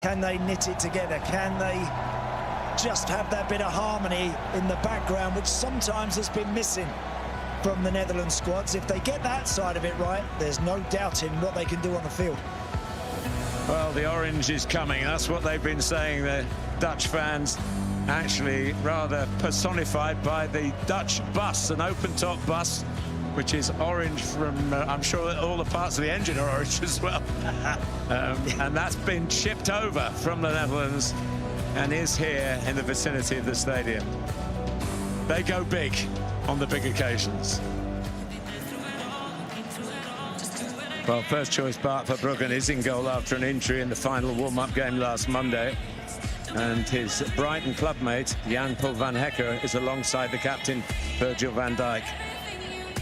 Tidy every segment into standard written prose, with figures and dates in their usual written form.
Can they knit it together? Can they just have that bit of harmony in the background, which sometimes has been missing from the Netherlands squads? If they get that side of it right, there's no doubting what they can do on the field. Well, the orange is coming. That's what they've been saying, the Dutch fans. Actually, rather personified by the Dutch bus, an open-top bus, which is orange from, I'm sure all the parts of the engine are orange as well. And that's been shipped over from the Netherlands and is here in the vicinity of the stadium. They go big on the big occasions. Well, first choice Bart Verbruggen is in goal after an injury in the final warm-up game last Monday. And his Brighton clubmate, Jan-Paul van Hecker, is alongside the captain, Virgil van Dijk.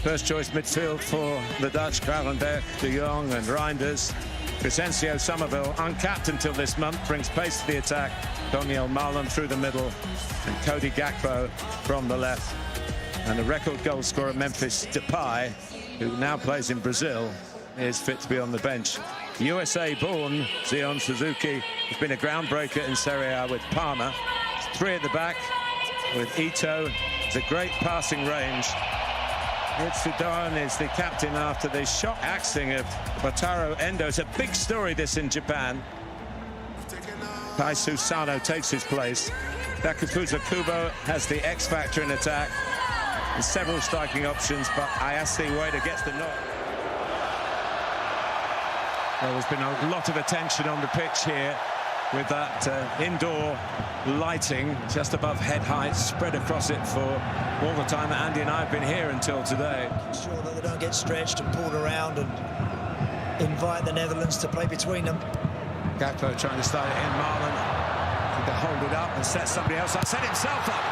First choice midfield for the Dutch, Gravenberch, De Jong and Reinders. Vicencio Somerville, uncapped until this month, brings pace to the attack. Daniel Marlon through the middle and Cody Gakpo from the left. And the record goal scorer Memphis Depay, who now plays in Brazil, is fit to be on the bench. USA-born Zion Suzuki has been a groundbreaker in Serie A with Parma. Three at the back with Ito. It's a great passing range. Mitsudan is the captain after the shock axing of Wataru Endo. It's a big story, this, in Japan. Taisu Sano takes his place. Takefusa Kubo has the X factor in attack. And several striking options, but Ayase Ueda gets the knock. Well, there's been a lot of attention on the pitch here with that indoor lighting just above head height, spread across it for all the time that Andy and I have been here until today. Sure that they don't get stretched and pulled around and invite the Netherlands to play between them. Gakpo trying to start it in. Marlon to hold it up and set somebody else up, set himself up.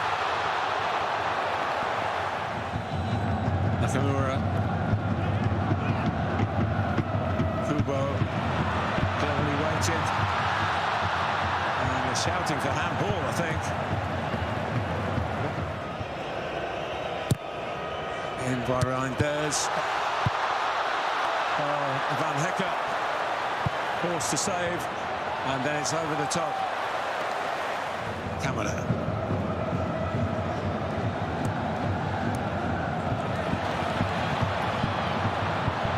Nakamura. Kubo cleverly waited. And they're shouting for handball, I think. In by Reinders. Van Hecker forced to save, and then it's over the top. Kamada.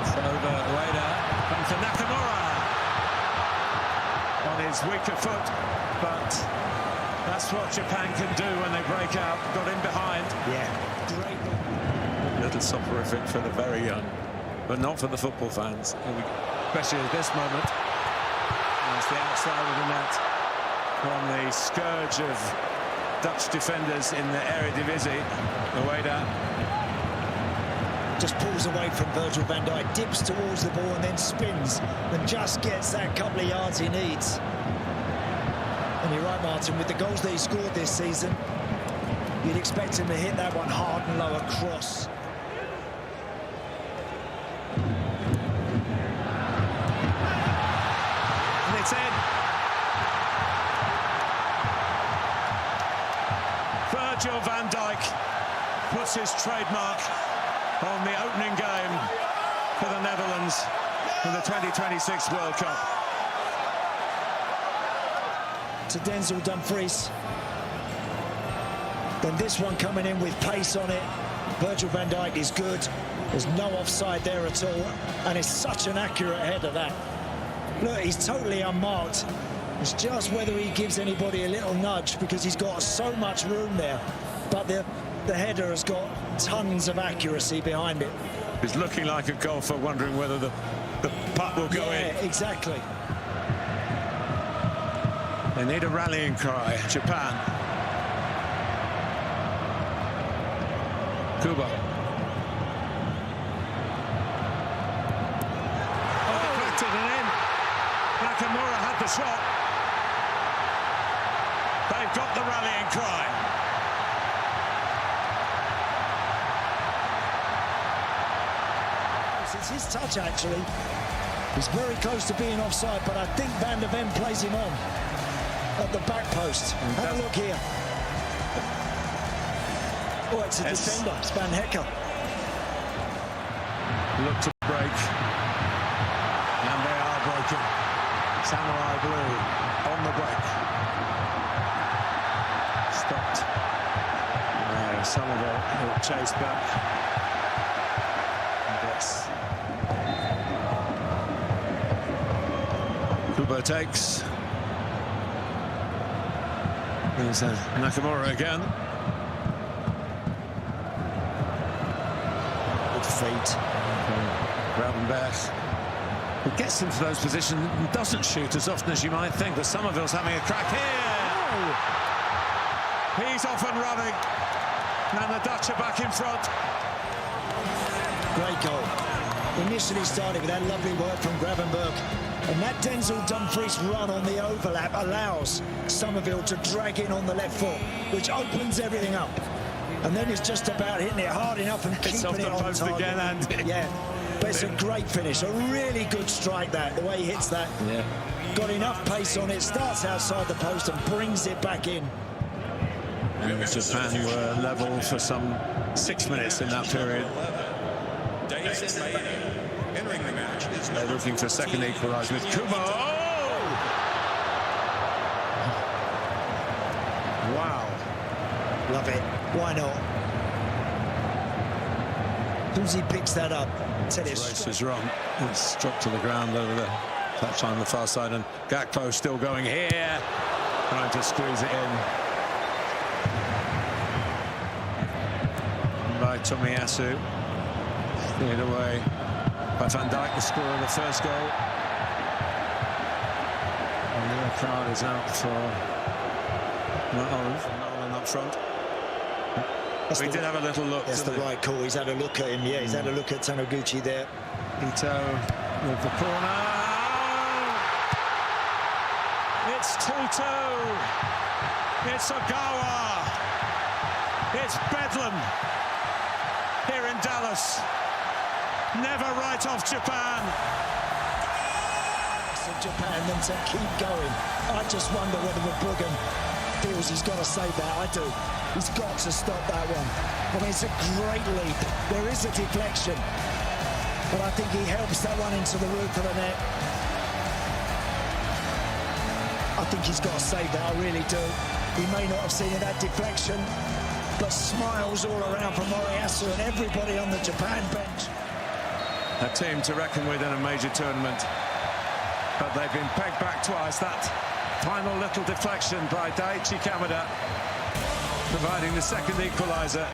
It's over. Ueda comes to Nakamura on his weaker foot, but that's what Japan can do when they break out. Got in behind. Yeah, great. A little soporific for the very young, but not for the football fans, especially at this moment. It's the outside of the net from the scourge of Dutch defenders in the Eredivisie. Ueda just pulls away from Virgil van Dijk, dips towards the ball and then spins and just gets that couple of yards he needs. And you're right, Martin, with the goals that he scored this season, you'd expect him to hit that one hard and low across. And it's in. Virgil van Dijk puts his trademark on the opening game for the Netherlands in the 2026 World Cup. To Denzel Dumfries. Then this one coming in with pace on it. Virgil van Dijk is good. There's no offside there at all. And it's such an accurate header, that. Look, he's totally unmarked. It's just whether he gives anybody a little nudge, because he's got so much room there. But the header has got tons of accuracy behind it. He's looking like a golfer, wondering whether the putt will go in. Yeah, exactly. They need a rallying cry, Japan. Kubo. Oh, deflected and in. Nakamura had the shot. They've got the rallying cry. It's his touch, actually. He's very close to being offside, but I think Van der Ven plays him on at the back post. Have a look here. Oh, it's a defender. It's Van Hecker. Look to break. And they are broken. Samurai Blue on the Somerville will chase back. Kubo takes. There's Nakamura again. Good feet. Gravenberch. Who gets into those positions and doesn't shoot as often as you might think, but Somerville's having a crack here. Oh. He's off and running. And the Dutch are back in front. Great goal. Initially started with that lovely work from Gravenberch. And that Denzel Dumfries run on the overlap allows Somerville to drag in on the left foot, which opens everything up. And then it's just about hitting it hard enough and keeping it on target. Again, Andy. Yeah, but it's a great finish, a really good strike that, the way he hits that. Yeah. Got enough pace on it, starts outside the post and brings it back in. And Japan were level for some 6 minutes in that period. Entering the match is They're looking for a second equaliser with Kubo. Oh! Wow. Love it. Why not? As soon as he picks that up, tell it Race is wrong. It's dropped to the ground over the touchline on the far side, and Gakpo still going here, trying to squeeze it in. By Tomiyasu. Steered away by Van Dijk, the scorer of the first goal. And the other crowd is out for Nolan up front. We did have a little look. That's the right call. He's had a look at him. Yeah, he's had a look at Taniguchi there. Ito with the corner. It's 2-2. It's Ogawa. It's Bedlam here in Dallas. Never write off Japan. Japan then to keep going. I just wonder whether Verbruggen feels he's got to save that. I do. He's got to stop that one. I mean, it's a great leap. There is a deflection, but I think he helps that one into the roof of the net. I think he's got to save that. I really do. He may not have seen that deflection, but smiles all around from Moriyasu and everybody on the Japan bench. A team to reckon with in a major tournament, but they've been pegged back twice. That final little deflection by Daichi Kamada providing the second equaliser.